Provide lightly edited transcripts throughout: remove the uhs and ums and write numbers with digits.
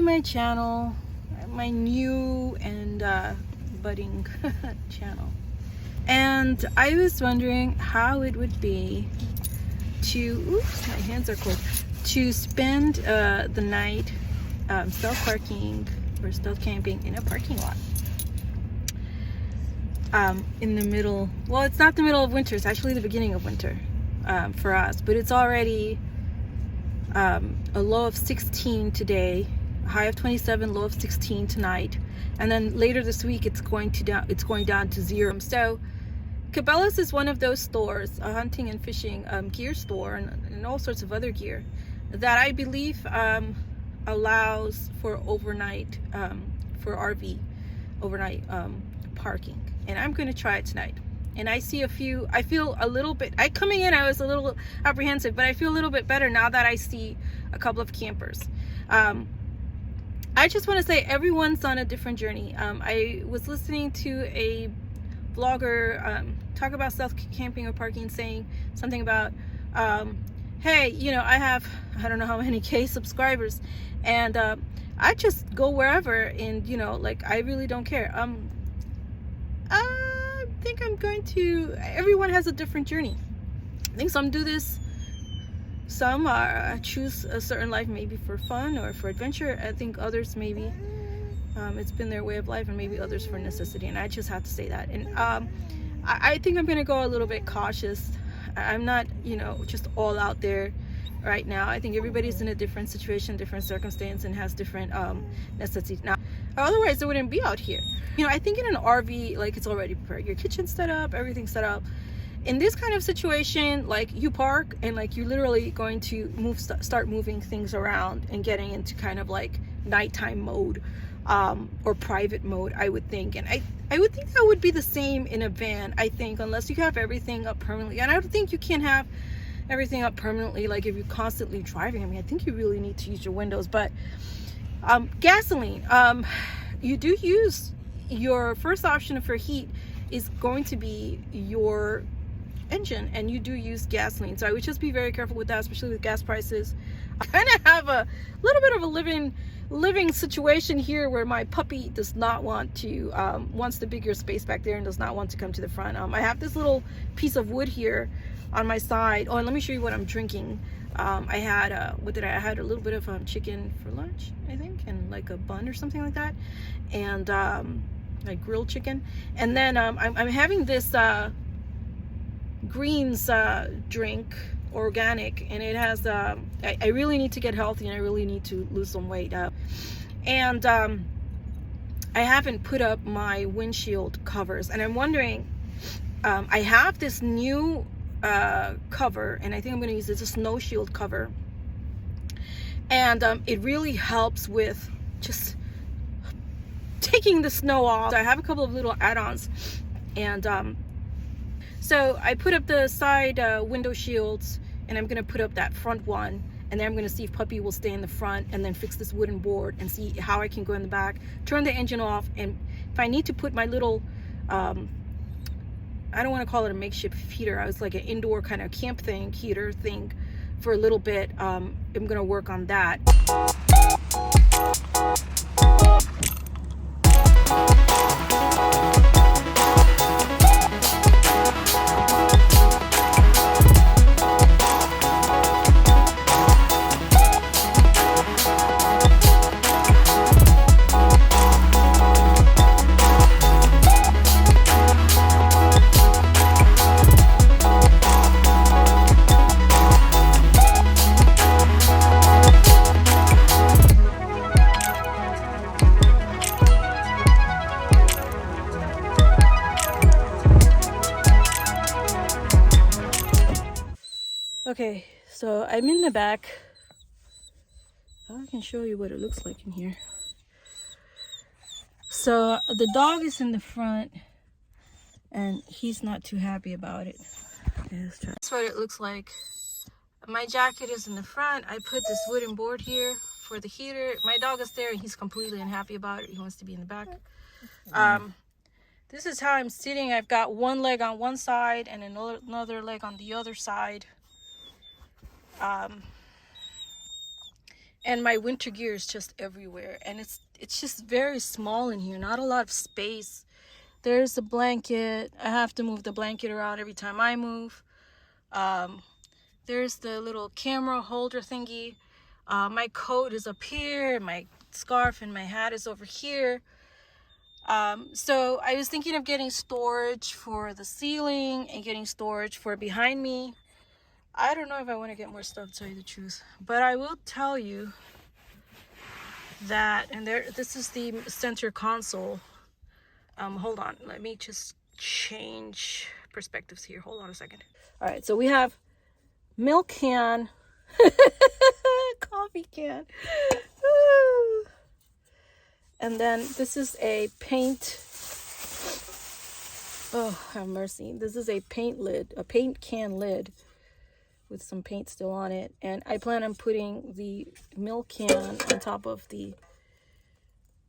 my channel, my new and budding channel, and I was wondering how it would be to, oops, my hands are cold, to spend the night stealth parking or stealth camping in a parking lot in the middle, well, it's not the middle of winter, it's actually the beginning of winter for us, but it's already a low of 16 today, a high of 27, low of 16 tonight, and then later this week it's going down to 0. So Cabelas is one of those stores, a hunting and fishing gear store, and all sorts of other gear that I believe allows for overnight, for RV overnight parking, and I'm going to try it tonight. And I see I feel a little bit, coming in I was a little apprehensive, but I feel a little bit better now that I see a couple of campers. I just want to say everyone's on a different journey. I was listening to a vlogger talk about stealth camping or parking, saying something about hey, you know, I don't know how many K subscribers, and I just go wherever, and you know, like, I really don't care. I think everyone has a different journey. I think some do this, some choose a certain life maybe for fun or for adventure. I think others maybe it's been their way of life, and maybe others for necessity, and I just have to say that. And I think I'm gonna go a little bit cautious. I'm not, you know, just all out there right now. I think everybody's in a different situation, different circumstance, and has different necessities. Now, otherwise I wouldn't be out here. You know, I think in an RV, like, it's already prepared. Your kitchen's set up, everything's set up. In this kind of situation, like, you park and like you're literally going to start moving things around and getting into kind of like nighttime mode or private mode, I would think. And I would think that would be the same in a van, I think, unless you have everything up permanently. And I don't think you can have everything up permanently, like if you're constantly driving. I mean, I think you really need to use your windows. But gasoline, you do use, your first option for heat is going to be your engine, and you do use gasoline. So I would just be very careful with that, especially with gas prices. I kind of have a little bit of a living situation here where my puppy does not want to, wants the bigger space back there and does not want to come to the front. I have this little piece of wood here on my side. Oh, and let me show you what I'm drinking. I had I had a little bit of chicken for lunch, I think, and like a bun or something like that, and like grilled chicken. And then I'm having this greens drink, organic, and it has I really need to get healthy, and I really need to lose some weight, and I haven't put up my windshield covers, and I'm wondering, I have this new cover, and I think I'm going to use it, a snow shield cover, and it really helps with just taking the snow off. So I have a couple of little add-ons, and so I put up the side window shields, and I'm going to put up that front one, and then I'm going to see if Puppy will stay in the front, and then fix this wooden board and see how I can go in the back, turn the engine off, and if I need to put my little I don't want to call it a makeshift heater, I was like an indoor kind of camp thing, heater thing, for a little bit. I'm going to work on that. Okay, so I'm in the back. I can show you what it looks like in here. So the dog is in the front, and he's not too happy about it. Okay, let's try. That's what it looks like. My jacket is in the front. I put this wooden board here for the heater. My dog is there, and he's completely unhappy about it. He wants to be in the back. This is how I'm sitting. I've got one leg on one side and another leg on the other side. and my winter gear is just everywhere, and it's just very small in here, not a lot of space. There's the blanket. I have to move the blanket around every time I move. There's the little camera holder thingy. My coat is up here, my scarf and my hat is over here. So I was thinking of getting storage for the ceiling and getting storage for behind me. I don't know if I want to get more stuff, to tell you the truth, but I will tell you that, and this is the center console. Hold on, let me just change perspectives here. Hold on a second. All right, so we have milk can, coffee can, and then this is a paint. Oh, have mercy. This is a paint lid, a paint can lid with some paint still on it. And I plan on putting the milk can on top of the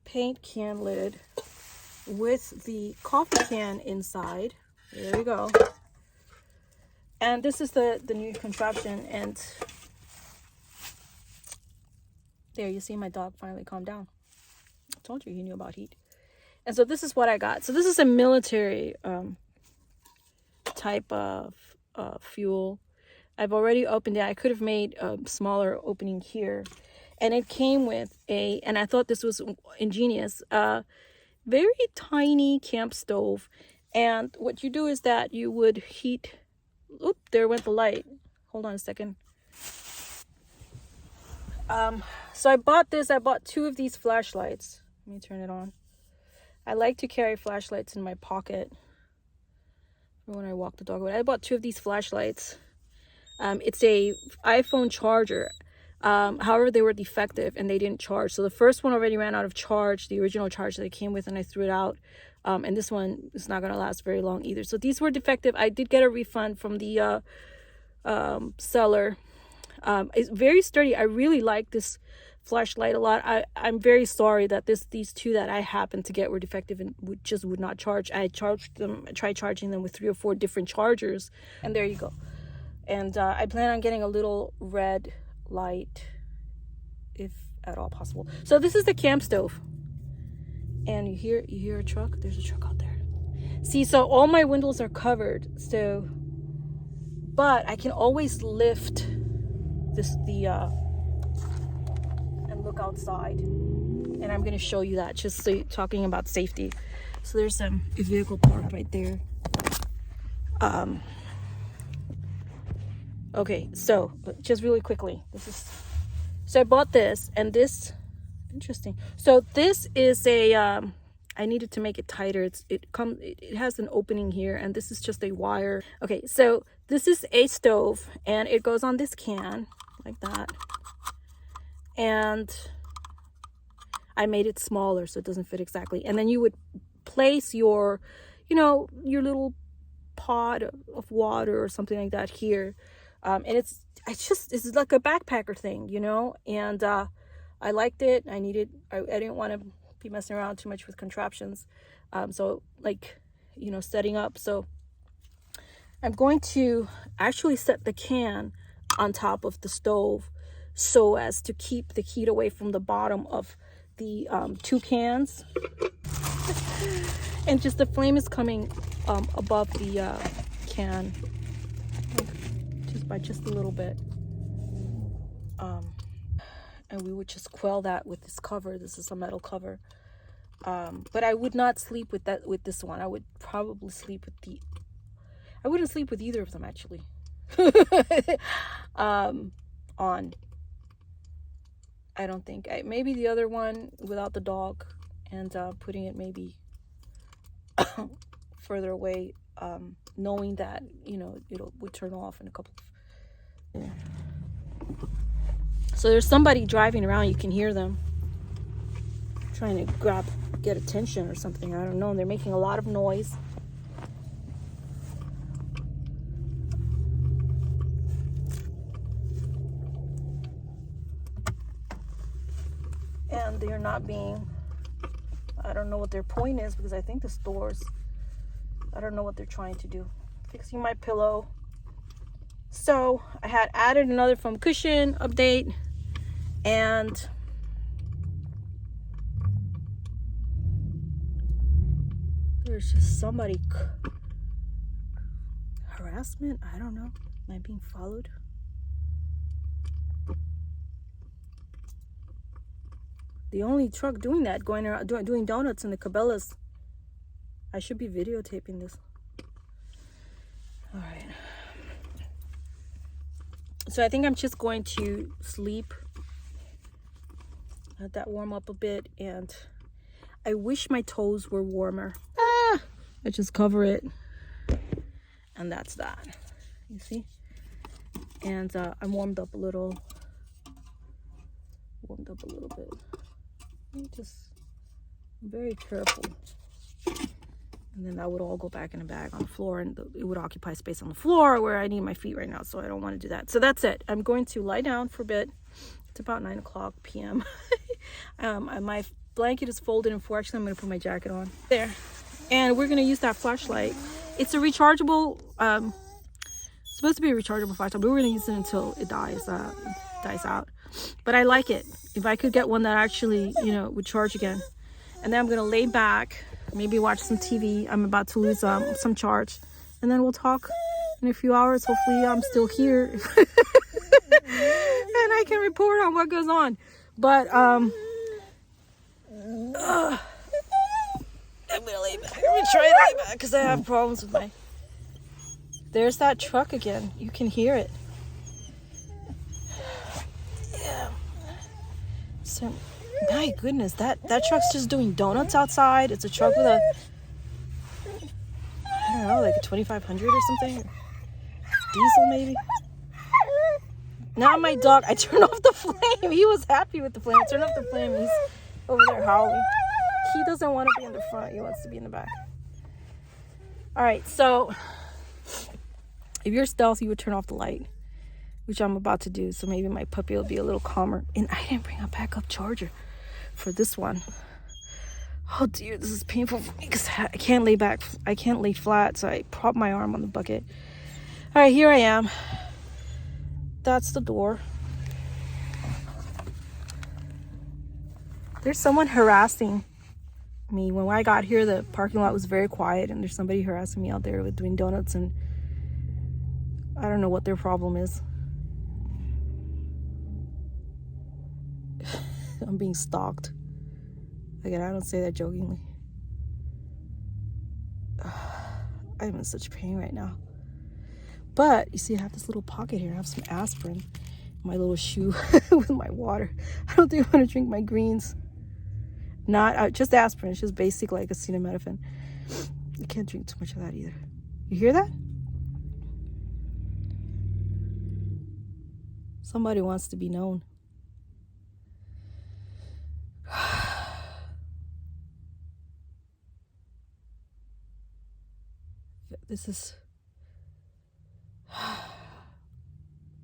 paint can lid with the coffee can inside. There we go. And this is the new contraption. And there, you see my dog finally calmed down. I told you he knew about heat. And so this is what I got. So this is a military type of fuel. I've already opened it. I could have made a smaller opening here. And it came with and I thought this was ingenious, very tiny camp stove. And what you do is that you would heat, oop, there went the light. Hold on a second. So I bought this. I bought 2 of these flashlights. Let me turn it on. I like to carry flashlights in my pocket when I walk the dog. But I bought 2 of these flashlights. It's a iPhone charger. However, they were defective and they didn't charge. So the first one already ran out of charge, the original charge that it came with, and I threw it out. And this one is not going to last very long either. So these were defective. I did get a refund from the seller. It's very sturdy. I really like this flashlight a lot. I'm very sorry that these 2 that I happened to get were defective and would not charge. I tried charging them with 3 or 4 different chargers, and there you go. And I plan on getting a little red light, if at all possible. So this is the camp stove, and you hear a truck. There's a truck out there. See, so all my windows are covered. So, but I can always lift and look outside, and I'm going to show you that, just so talking about safety. So there's a vehicle parked right there. Okay, so just really quickly, so I bought this, and this, interesting. So this is I needed to make it tighter. It has an opening here, and this is just a wire. Okay, so this is a stove, and it goes on this can like that. And I made it smaller so it doesn't fit exactly. And then you would place your little pot of water or something like that here. And it's like a backpacker thing, and I liked it. I didn't want to be messing around too much with contraptions. So setting up. So I'm going to actually set the can on top of the stove so as to keep the heat away from the bottom of the 2 cans. And just the flame is coming above the can. Just a little bit, and we would just quell that with this cover. This is a metal cover, but I would not sleep with this one. I would probably sleep with I wouldn't sleep with either of them, actually. On, I don't think. Maybe the other one without the dog, and putting it maybe further away, knowing that it would turn off in a couple of. Yeah. So there's somebody driving around. You can hear them trying to get attention or something. I don't know. They're making a lot of noise. And they're not I don't know what their point is, because I think the stores, I don't know what they're trying to do. Fixing my pillow. So I had added another foam cushion update, And there's just somebody harassment. I don't know. Am I being followed? The only truck doing that, going around doing donuts in the Cabelas. I should be videotaping this. All right. So I think I'm just going to sleep. Let that warm up a bit, and I wish my toes were warmer. I just cover it, and that's that. You see? And I'm warmed up a little bit. Just very careful. And then that would all go back in a bag on the floor, and it would occupy space on the floor where I need my feet right now, so I don't want to do that. So that's it. I'm going to lie down for a bit. It's about 9 o'clock p.m. My blanket is folded in four. Actually, I'm going to put my jacket on. There. And we're going to use that flashlight. It's a rechargeable, supposed to be a rechargeable flashlight, but we're going to use it until it dies out. But I like it. If I could get one that actually, would charge again. And then I'm going to lay back, maybe watch some TV. I'm about to lose some charge. And then we'll talk in a few hours. Hopefully I'm still here. And I can report on what goes on. But I'm going to lay back. I'm going to try to lay back because I have problems with my... There's that truck again. You can hear it. Yeah. So... My goodness, that truck's just doing donuts outside. It's a truck with a, I don't know, like a 2500 or something. Diesel maybe. Now my dog, I turned off the flame. He was happy with the flame. I turned off the flame. He's over there howling. He doesn't want to be in the front. He wants to be in the back. All right, so if you're stealthy, you would turn off the light, which I'm about to do. So maybe my puppy will be a little calmer. And I didn't bring a backup charger for this one. Oh dear, this is painful for me because I can't lay back. I can't lay flat, so I prop my arm on the bucket. All right, here I am. That's the door. There's someone harassing me. When I got here, the parking lot was very quiet, and there's somebody harassing me out there with doing donuts, and I don't know what their problem is. I'm being stalked. Again, I don't say that jokingly. I'm in such pain right now. But, you see, I have this little pocket here. I have some aspirin. My little shoe with my water. I don't think I want to drink my greens. Not, just aspirin. It's just basic, like acetaminophen. I can't drink too much of that either. You hear that? Somebody wants to be known. This is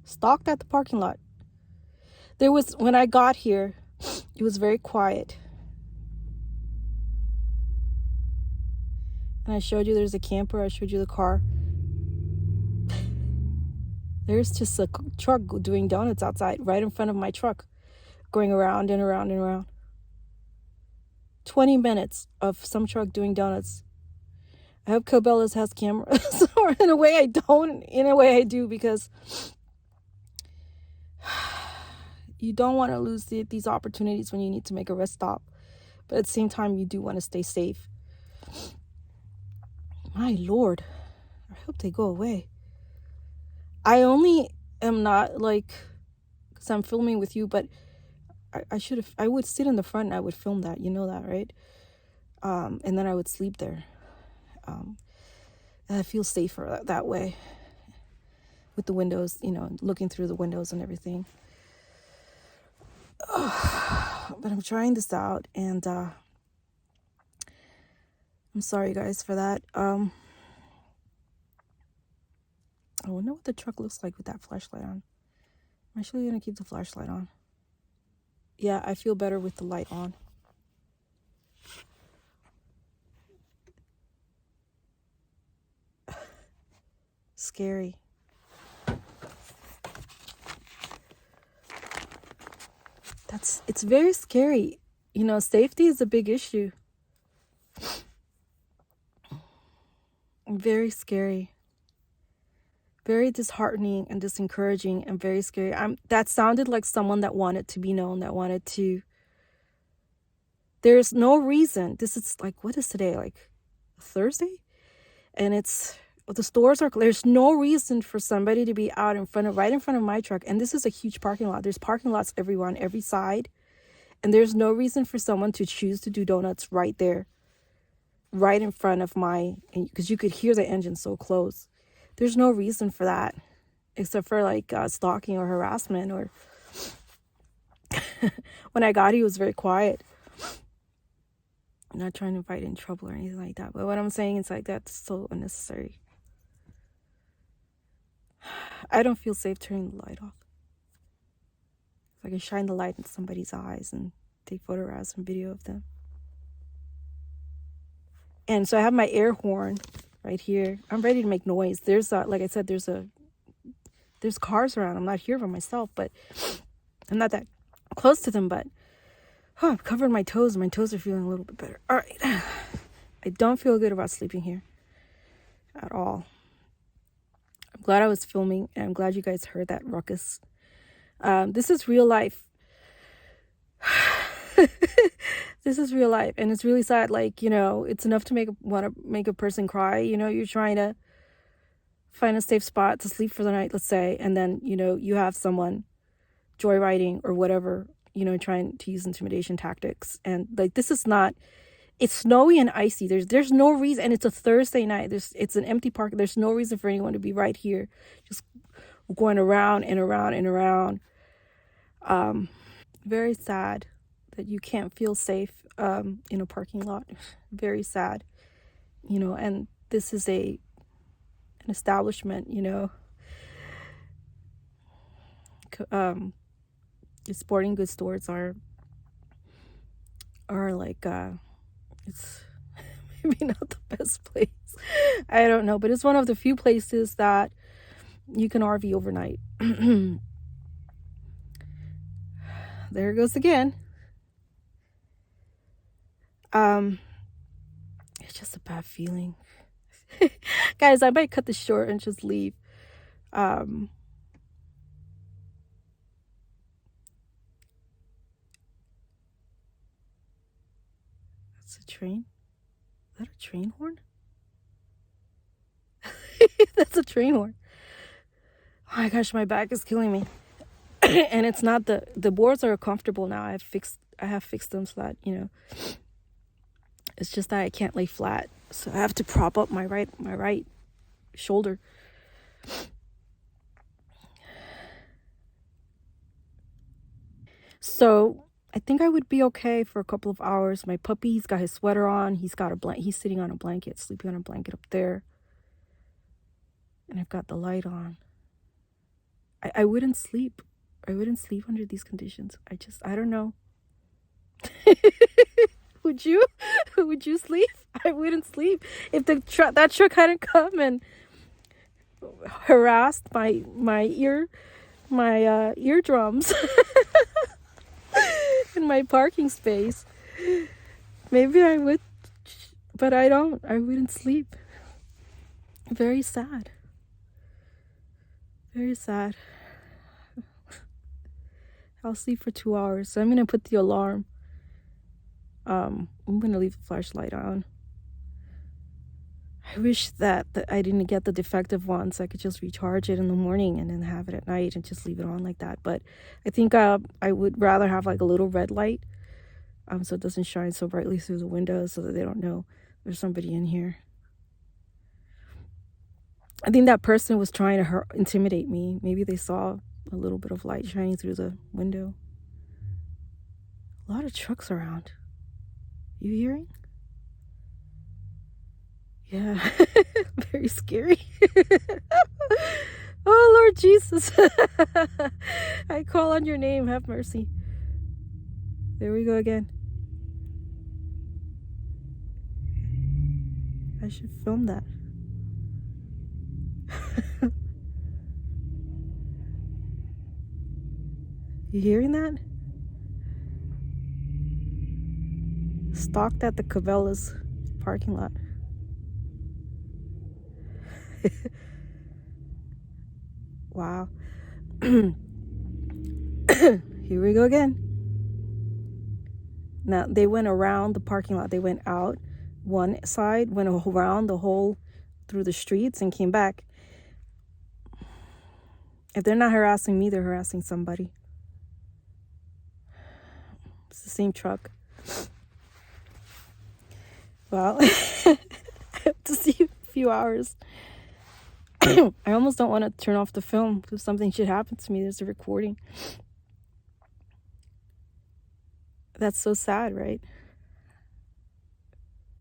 stalked at the parking lot. There was, when I got here, it was very quiet. And I showed you there's a camper. I showed you the car. There's just a truck doing donuts outside right in front of my truck, going around and around and around. 20 minutes of some truck doing donuts. I hope Cabelas has cameras. Or in a way I don't. In a way I do, because you don't want to lose these opportunities when you need to make a rest stop. But at the same time, you do want to stay safe. My Lord. I hope they go away. I only am not like, because I'm filming with you, but I would sit in the front and I would film that. You know that, right? And then I would sleep there. And I feel safer that way. With the windows, looking through the windows and everything. But I'm trying this out, and I'm sorry guys for that. I wonder what the truck looks like with that flashlight on. I'm actually gonna keep the flashlight on. Yeah, I feel better with the light on. Scary. it's very scary. You know, safety is a big issue. Very scary. Very disheartening and disencouraging and very scary. That sounded like someone that wanted to be known, that wanted to. There's no reason. This is like, what is today? Like Thursday? And the stores are, there's no reason for somebody to be out right in front of my truck. And this is a huge parking lot. There's parking lots everywhere on every side. And there's no reason for someone to choose to do donuts right there, right in front of because you could hear the engine so close. There's no reason for that, except for like stalking or harassment. Or when I got, he was very quiet. I'm not trying to fight in trouble or anything like that. But what I'm saying is like, that's so unnecessary. I don't feel safe turning the light off. If I can shine the light in somebody's eyes and take photographs and video of them. And so I have my air horn right here. I'm ready to make noise. There's like I said, there's cars around. I'm not here by myself, but I'm not that close to them, but I've covered my toes. My toes are feeling a little bit better. All right. I don't feel good about sleeping here at all. I'm glad I was filming, and I'm glad you guys heard that ruckus. This is real life. This is real life, and it's really sad. Like, you know, it's enough to want to make a person cry. You know, you're trying to find a safe spot to sleep for the night, let's say, and then, you know, you have someone joyriding or whatever, you know, trying to use intimidation tactics. And like, this is not, it's snowy and icy. There's no reason, and it's a Thursday night. It's an empty park. There's no reason for anyone to be right here, just going around and around and around. Very sad that you can't feel safe in a parking lot. Very sad, you know. And this is an establishment, you know. Sporting goods stores are like it's maybe not the best place. I don't know, but it's one of the few places that you can RV overnight. There it goes again. It's just a bad feeling. Guys, I might cut this short and just leave. That's a train? Is that a train horn? That's a train horn. Oh my gosh, my back is killing me. And it's not the boards are comfortable now. I have fixed them so that, you know, it's just that I can't lay flat. So I have to prop up my right shoulder. So I think I would be okay for a couple of hours. My puppy's got his sweater on. He's sitting on a blanket, sleeping on a blanket up there. And I've got the light on. I wouldn't sleep. I wouldn't sleep under these conditions. I don't know. Would you? Would you sleep? I wouldn't sleep if that truck hadn't come and harassed my eardrums in my parking space. Maybe I would, but I don't. I wouldn't sleep. Very sad. Very sad. I'll sleep for 2 hours. So I'm gonna put the alarm. I'm gonna leave the flashlight on. I wish that I didn't get the defective one, so I could just recharge it in the morning and then have it at night and just leave it on like that. But I think I would rather have like a little red light, so it doesn't shine so brightly through the windows, so that they don't know there's somebody in here. I think that person was trying to intimidate me. Maybe they saw a little bit of light shining through the window. A lot of trucks around. You hearing? Yeah. Very scary. Oh, Lord Jesus. I call on your name. Have mercy. There we go again. I should film that. You hearing that? Stalked at the Cabelas parking lot. Wow. Here we go again. Now, they went around the parking lot. They went out one side, went around the whole, through the streets, and came back. If they're not harassing me, they're harassing somebody. It's the same truck. Well, I have to see a few hours. I almost don't want to turn off the film if something should happen to me. There's a recording. That's so sad, right?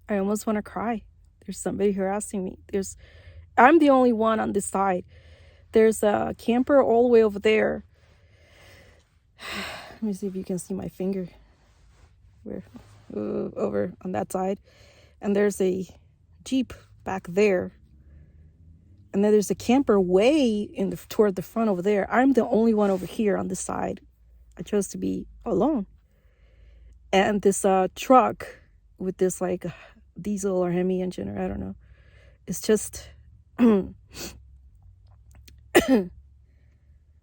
I almost want to cry. There's somebody harassing me. I'm the only one on this side. There's a camper all the way over there. Let me see if you can see my finger. Over on that side. And there's a Jeep back there. And then there's a camper way toward the front over there. I'm the only one over here on this side. I chose to be alone. And this truck with this like diesel or Hemi engine, or I don't know. It's just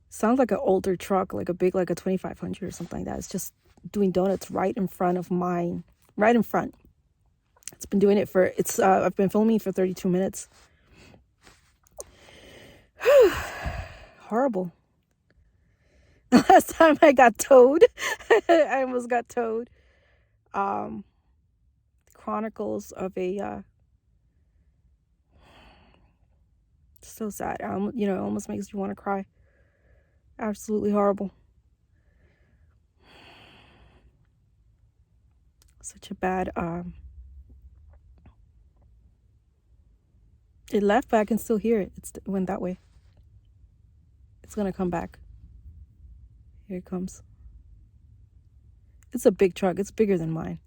sounds like an older truck, like a big, like a 2500 or something like that. It's just doing donuts right in front of mine, right in front. It's been doing it for, I've been filming for 32 minutes. Horrible. Last time I got towed, I almost got towed. Chronicles of a, so sad. It almost makes you want to cry. Absolutely horrible. Such a bad, it left, but I can still hear it. It went that way. It's gonna come back. Here it comes. It's a big truck. It's bigger than mine.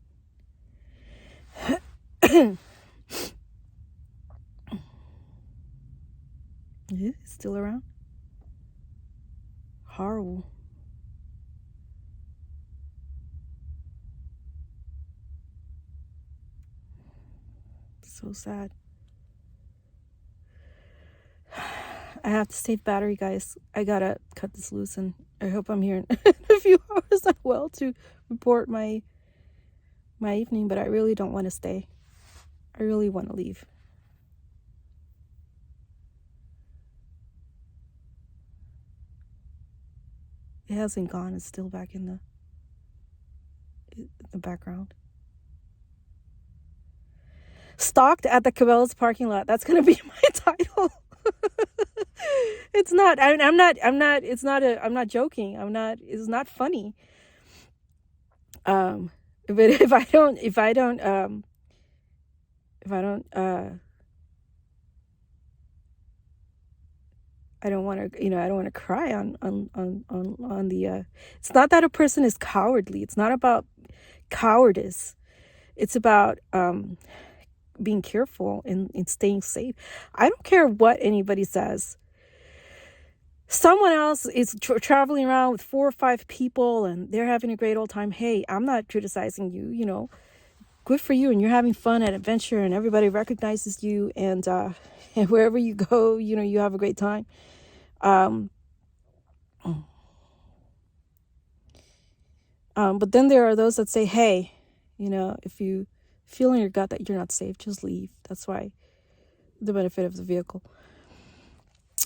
Yeah, it's still around. Horrible. So sad. I have to save battery, guys. I gotta cut this loose, and I hope I'm here in a few hours as well to report my evening, but I really don't want to stay. I really want to leave. It hasn't gone. It's still back in the background. Stalked at the Cabelas parking lot. That's gonna be my title. It's not. I'm not. It's not I'm not joking. It's not funny. But if I don't want to, I don't want to cry on the, it's not that a person is cowardly. It's not about cowardice. It's about, being careful and staying safe. I don't care what anybody says. Someone else is traveling around with 4 or 5 people and they're having a great old time. Hey, I'm not criticizing you, good for you, and you're having fun at adventure and everybody recognizes you, and wherever you go, you have a great time. But then there are those that say, hey, if you feel in your gut that you're not safe, just leave. That's why the benefit of the vehicle.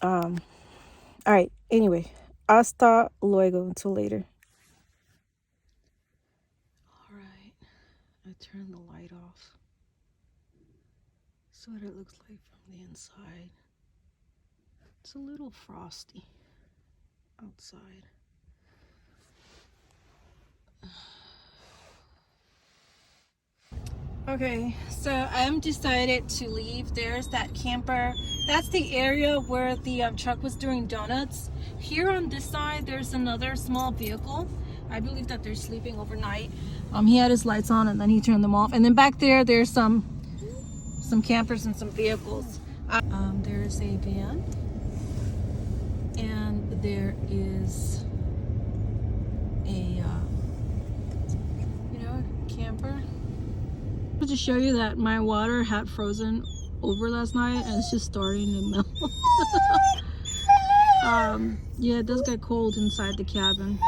All right. Anyway, hasta luego. Until later. All right. I turned the light off. That's what it looks like from the inside. It's a little frosty outside. Okay, so I'm decided to leave. There's that camper. That's the area where the truck was doing donuts. Here on this side, there's another small vehicle. I believe that they're sleeping overnight. He had his lights on and then he turned them off. And then back there, there's some campers and some vehicles. There's a van. And there is a, camper. To show you that my water had frozen over last night and it's just starting to melt. Yeah, it does get cold inside the cabin.